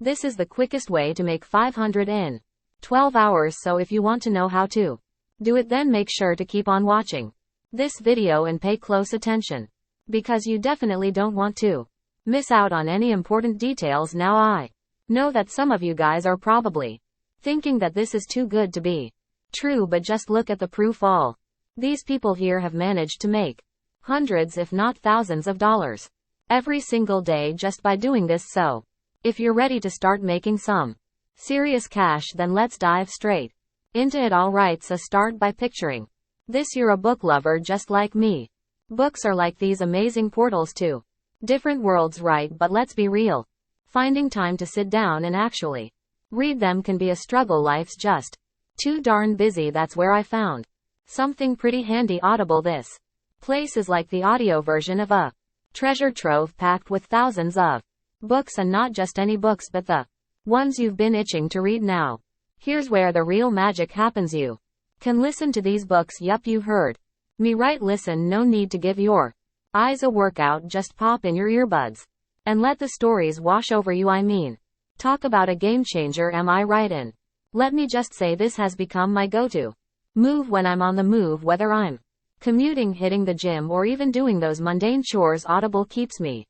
This is the quickest way to make 500 in 12 hours, so if you want to know how to do it, then make sure to keep on watching this video and pay close attention, because you definitely don't want to miss out on any important details. Now I know that some of you guys are probably thinking that this is too good to be true, but just look at the proof. All these people here have managed to make hundreds if not thousands of dollars every single day just by doing this. So if you're ready to start making some serious cash, then let's dive straight into it. Alright, so start by picturing this: you're a book lover just like me. Books are like these amazing portals to different worlds, right? But let's be real. Finding time to sit down and actually read them can be a struggle. Life's just too darn busy. That's where I found something pretty handy: Audible. This place is like the audio version of a treasure trove packed with thousands of books, and not just any books, but the ones you've been itching to read. Now, here's where the real magic happens. You can listen to these books. Yup, you heard me right. Listen, no need to give your eyes a workout. Just pop in your earbuds and let the stories wash over you. I mean, talk about a game changer, am I right? And let me just say, this has become my go-to move when I'm on the move, whether I'm commuting, hitting the gym, or even doing those mundane chores. Audible keeps me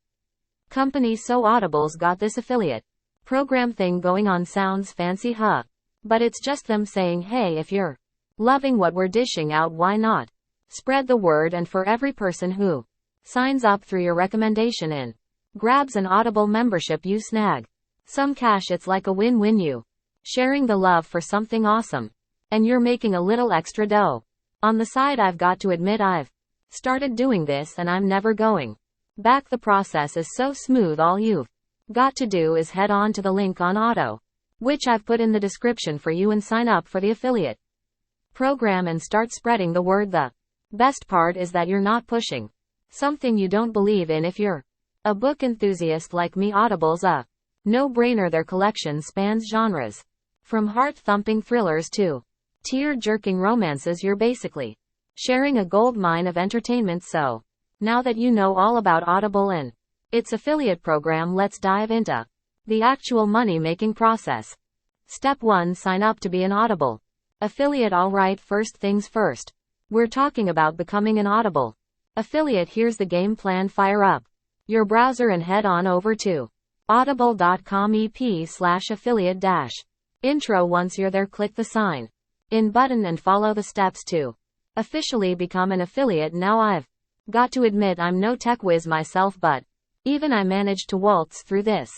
company. So Audible's got this affiliate program thing going on. Sounds fancy, huh? But it's just them saying, hey, if you're loving what we're dishing out, why not spread the word? And for every person who signs up through your recommendation and grabs an Audible membership, you snag some cash. It's like a win-win. You sharing the love for something awesome, and you're making a little extra dough on the side. I've got to admit, I've started doing this and I'm never going back. The process is so smooth. All you've got to do is head on to the link on Auto, which I've put in the description for you, and sign up for the affiliate program and start spreading the word. The best part is that you're not pushing something you don't believe in. If you're a book enthusiast like me, Audible's a no-brainer. Their collection spans genres from heart-thumping thrillers to tear-jerking romances. You're basically sharing a gold mine of entertainment. So now that you know all about Audible and its affiliate program, let's dive into the actual money-making process. Step 1. Sign up to be an Audible affiliate. Alright, first things first. We're talking about becoming an Audible affiliate. Here's the game plan. Fire up your browser and head on over to audible.com/affiliate-intro. Once you're there, click the sign in button and follow the steps to officially become an affiliate. Now, I've got to admit, I'm no tech whiz myself, but even I managed to waltz through this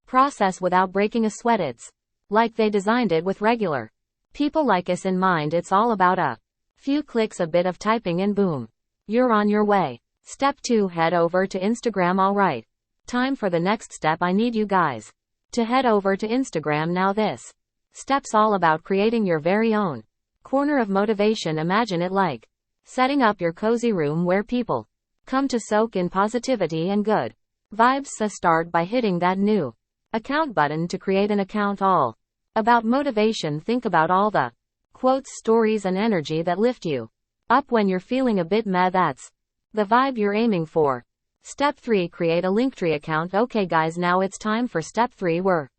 process without breaking a sweat. It's like they designed it with regular people like us in mind. It's all about a few clicks, a bit of typing, and boom, you're on your way. Step 2. Head over to Instagram. Alright, time for the next step. I need you guys to head over to Instagram now. This step's all about creating your very own corner of motivation. Imagine it like setting up your cozy room where people come to soak in positivity and good vibes. So start by hitting that new account button to create an account all about motivation. Think about all the quotes, stories, and energy that lift you up when you're feeling a bit meh. That's the vibe you're aiming for. Step 3. Create a Linktree account. Okay guys, now it's time for step 3. We're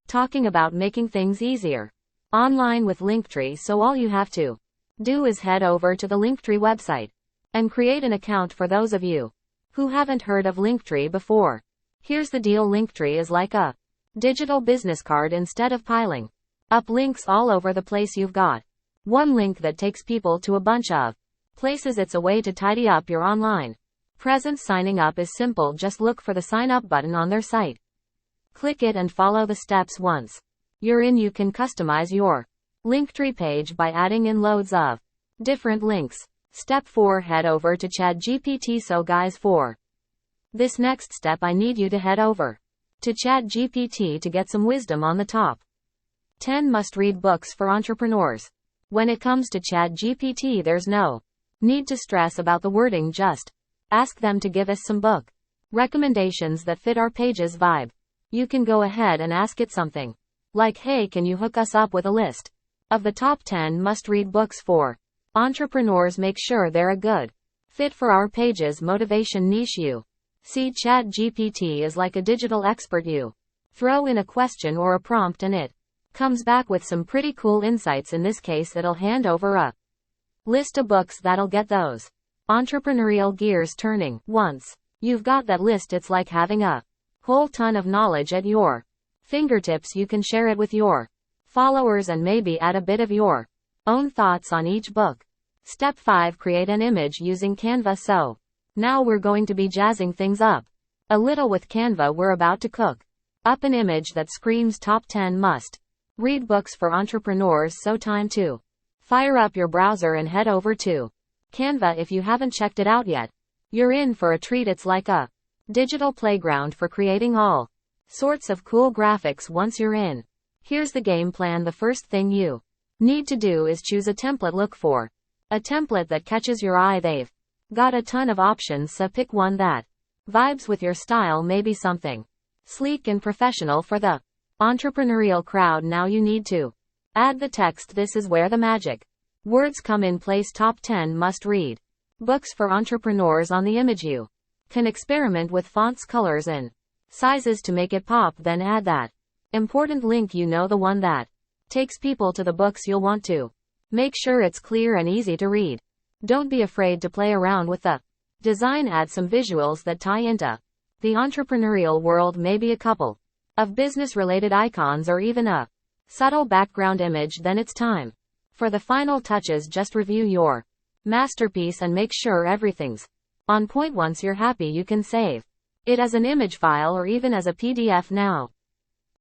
talking about making things easier online with Linktree. So all you have to do is head over to the Linktree website and create an account. For those of you who haven't heard of Linktree before, here's the deal. Linktree is like a digital business card. Instead of piling up links all over the place, you've got one link that takes people to a bunch of places. It's a way to tidy up your online presence. Signing up is simple. Just look for the sign up button on their site, click it, and follow the steps. Once you're in, you can customize your Linktree page by adding in loads of different links. Step 4. Head over to ChatGPT. So guys, for this next step, I need you to head over to ChatGPT to get some wisdom on the top 10 must-read books for entrepreneurs. When it comes to ChatGPT, there's no need to stress about the wording. Just ask them to give us some book recommendations that fit our page's vibe. You can go ahead and ask it something like, hey, can you hook us up with a list of the top 10 must-read books for entrepreneurs? Make sure they're a good fit for our page's motivation niche. You see, ChatGPT is like a digital expert. You Throw in a question or a prompt and it comes back with some pretty cool insights. In this case, it'll hand over a list of books that'll get those entrepreneurial gears turning. Once you've got that list, it's like having a whole ton of knowledge at your fingertips. You can share it with your followers and maybe add a bit of your own thoughts on each book. Step 5. Create an image using Canva. So now we're going to be jazzing things up a little with Canva. We're about to cook up an image that screams top 10 must read books for entrepreneurs. So time to fire up your browser and head over to Canva. If you haven't checked it out yet, you're in for a treat. It's like a digital playground for creating all sorts of cool graphics. Once you're in, here's the game plan. The first thing you need to do is choose a template. Look for a template that catches your eye. They've got a ton of options, so pick one that vibes with your style. Maybe something sleek and professional for the entrepreneurial crowd. Now you need to add the text. This is where the magic words come in. Place top 10 must read books for entrepreneurs on the image. You can experiment with fonts, colors, and sizes to make it pop. Then add that important link, the one that takes people to the books you'll want to. Make sure it's clear and easy to read. Don't be afraid to play around with the design. Add some visuals that tie into the entrepreneurial world, maybe a couple of business-related icons or even a subtle background image. Then it's time for the final touches. Just review your masterpiece and make sure everything's on point. Once you're happy, you can save it as an image file or even as a PDF. Now,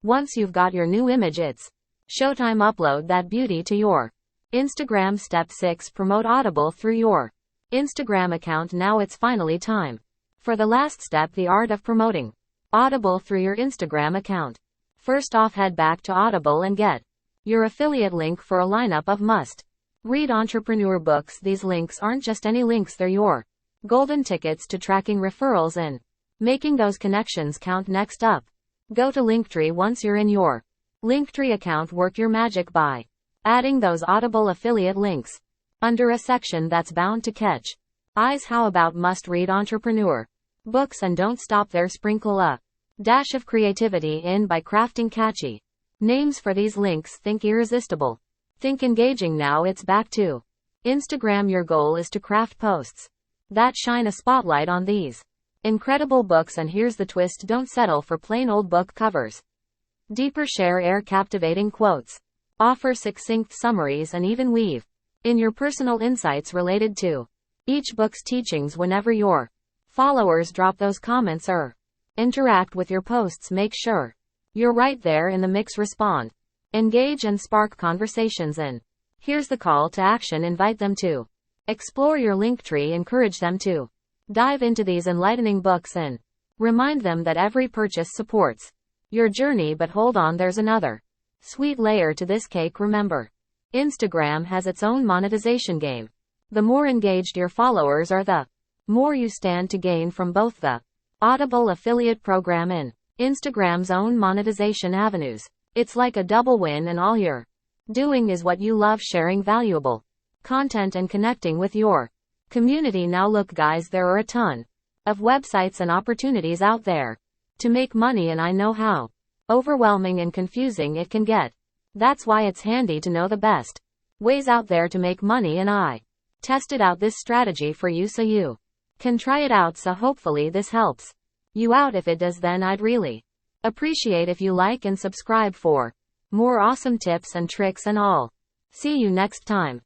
once you've got your new image, it's showtime. Upload that beauty to your Instagram. Step 6. Promote Audible through your Instagram account. Now it's finally time for the last step, the art of promoting Audible through your Instagram account. First off, head back to Audible and get your affiliate link for a lineup of must-read entrepreneur books. These links aren't just any links, they're your golden tickets to tracking referrals and making those connections count. Next up, go to Linktree. Once you're in your Linktree account, work your magic by adding those Audible affiliate links under a section that's bound to catch eyes. How about must-read entrepreneur books? And don't stop there. Sprinkle a dash of creativity in by crafting catchy names for these links. Think irresistible. Think engaging. Now it's back to Instagram. Your goal is to craft posts that shine a spotlight on these incredible books. And here's the twist. Don't settle for plain old book covers. Deeper, share air captivating quotes, offer succinct summaries, and even weave in your personal insights related to each book's teachings. Whenever your followers drop those comments or interact with your posts, make sure you're right there in the mix. Respond, engage, and spark conversations. And here's the call to action. Invite them to explore your Linktree. Encourage them to dive into these enlightening books and remind them that every purchase supports your journey. But hold on, there's another sweet layer to this cake. Remember, Instagram has its own monetization game. The more engaged your followers are, the more you stand to gain from both the Audible affiliate program and Instagram's own monetization avenues. It's like a double win, and all you're doing is what you love, sharing valuable content and connecting with your community. Now look guys, there are a ton of websites and opportunities out there to make money, and I know how overwhelming and confusing it can get. That's why it's handy to know the best ways out there to make money, and I tested out this strategy for you so you can try it out. So hopefully this helps you out. If it does, then I'd really appreciate if you like and subscribe for more awesome tips and tricks, and all. See you next time.